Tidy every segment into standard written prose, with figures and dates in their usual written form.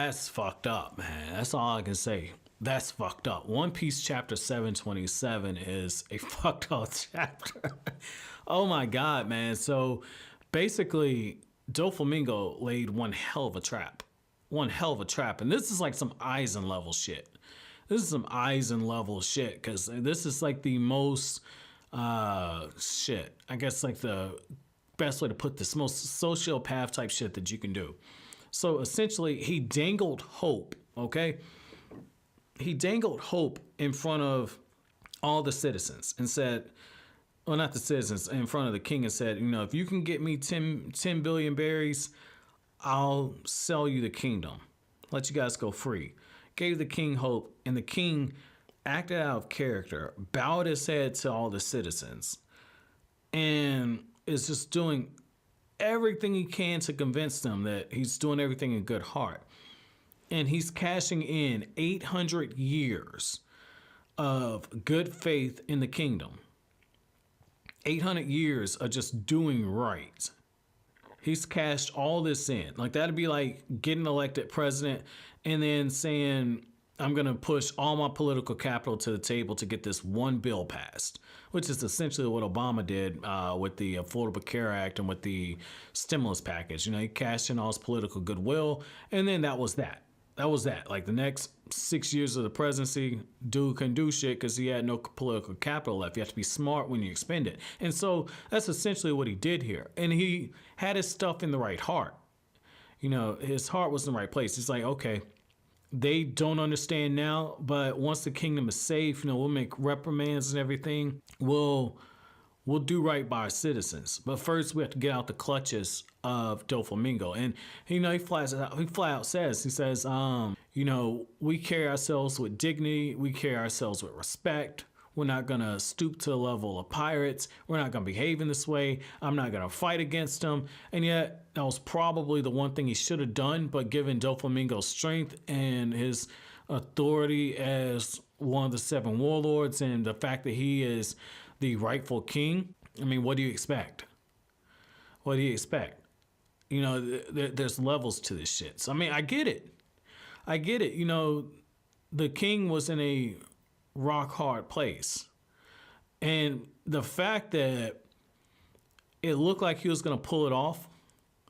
That's fucked up, man. That's all I can say. That's fucked up. One Piece chapter 727 is a fucked up chapter. Oh my god, man. So basically, Doflamingo laid one hell of a trap. One hell of a trap. And this is like some Eisen level shit. This is some Eisen level shit, because this is like the most shit. I guess like the best way to put this, most sociopath type shit that you can do. So essentially, he dangled hope, okay? He dangled hope in front of all the citizens and said, well, not the citizens, in front of the king, and said, you know, if you can get me 10 billion berries, I'll sell you the kingdom. Let you guys go free. Gave the king hope, and the king acted out of character, bowed his head to all the citizens, and is just doing everything he can to convince them that he's doing everything in good heart. And he's cashing in 800 years of good faith in the kingdom. 800 years of just doing right. He's cashed all this in. Like, that'd be like getting elected president and then saying, I'm going to push all my political capital to the table to get this one bill passed, which is essentially what Obama did with the Affordable Care Act and with the stimulus package. You know, he cashed in all his political goodwill, and then that was that. That was that. Like, the next 6 years of the presidency, dude couldn't do shit because he had no political capital left. You have to be smart when you expend it. And so that's essentially what he did here. And he had his stuff in the right heart. You know, his heart was in the right place. He's like, okay, they don't understand now, but once the kingdom is safe, you know, we'll make reprimands and everything. We'll do right by our citizens. But first, we have to get out the clutches of Doflamingo. And, you know, he flat out says, he says, you know, we carry ourselves with dignity. We carry ourselves with respect. We're not going to stoop to the level of pirates. We're not going to behave in this way. I'm not going to fight against them. And yet, that was probably the one thing he should have done. But given Doflamingo's strength and his authority as one of the 7 warlords and the fact that he is the rightful king, I mean, what do you expect? What do you expect? You know, there's levels to this shit. So, I mean, I get it. You know, the king was in a rock hard place. And the fact that it looked like he was going to pull it off,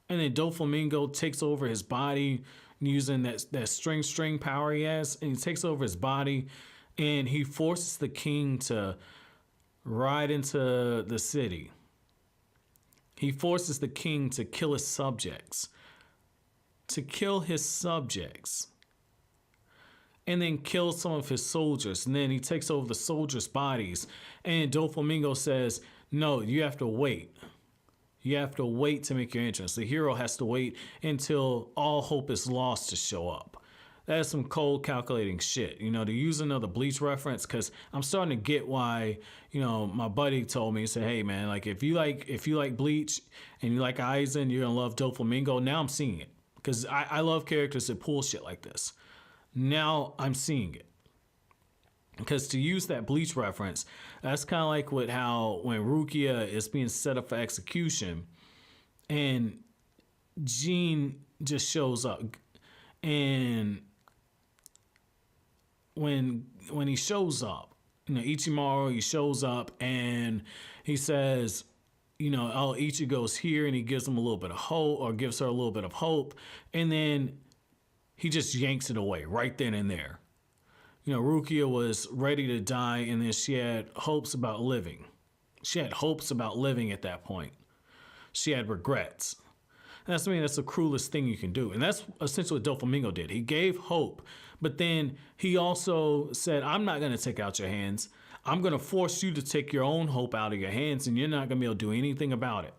and then Doflamingo takes over his body using that string power he has, and he takes over his body, and he forces the king to ride into the city. He forces the king to kill his subjects. And then kills some of his soldiers. And then he takes over the soldiers' bodies. And Doflamingo says, no, you have to wait. You have to wait to make your entrance. The hero has to wait until all hope is lost to show up. That is some cold calculating shit. You know, to use another Bleach reference, because I'm starting to get why, you know, my buddy told me, he said, hey man, like if you like Bleach and you like Eisen, you're gonna love Doflamingo. Now I'm seeing it. Because I love characters that pull shit like this. Now I'm seeing it. Because to use that Bleach reference, that's kind of like with how when Rukia is being set up for execution and Jean just shows up. And when he shows up, you know, Ichimaru, he shows up and he says, you know, oh, Ichigo's here, and he gives him a little bit of hope, or gives her a little bit of hope, and then he just yanks it away right then and there. You know, Rukia was ready to die, and then she had hopes about living. She had hopes about living at that point. She had regrets. And that's, I mean, that's the cruelest thing you can do. And that's essentially what Doflamingo did. He gave hope, but then he also said, I'm not going to take out your hands. I'm going to force you to take your own hope out of your hands, and you're not going to be able to do anything about it.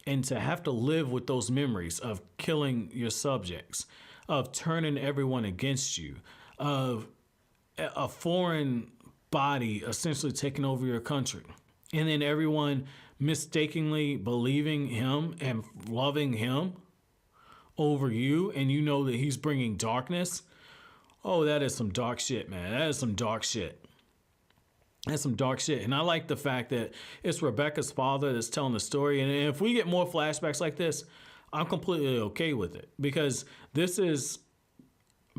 And to have to live with those memories of killing your subjects, of turning everyone against you, of a foreign body essentially taking over your country, and then everyone mistakenly believing him and loving him over you, and you know that he's bringing darkness. Oh, that is some dark shit, man. That is some dark shit. That's some dark shit. And I like the fact that it's Rebecca's father that's telling the story. And if we get more flashbacks like this, I'm completely okay with it, because this is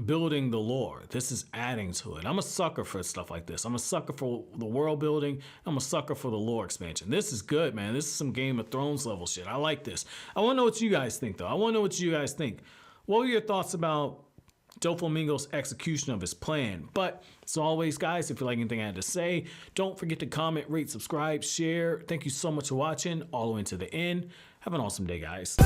building the lore. This is adding to it. I'm a sucker for stuff like this. I'm a sucker for the world building. I'm a sucker for the lore expansion. This is good, man. This is some Game of Thrones level shit. I like this. I want to know what you guys think, though. I want to know what you guys think. What were your thoughts about Doflamingo's execution of his plan? But as always, guys, if you like anything I had to say, don't forget to comment, rate, subscribe, share. Thank you so much for watching all the way to the end. Have an awesome day, guys.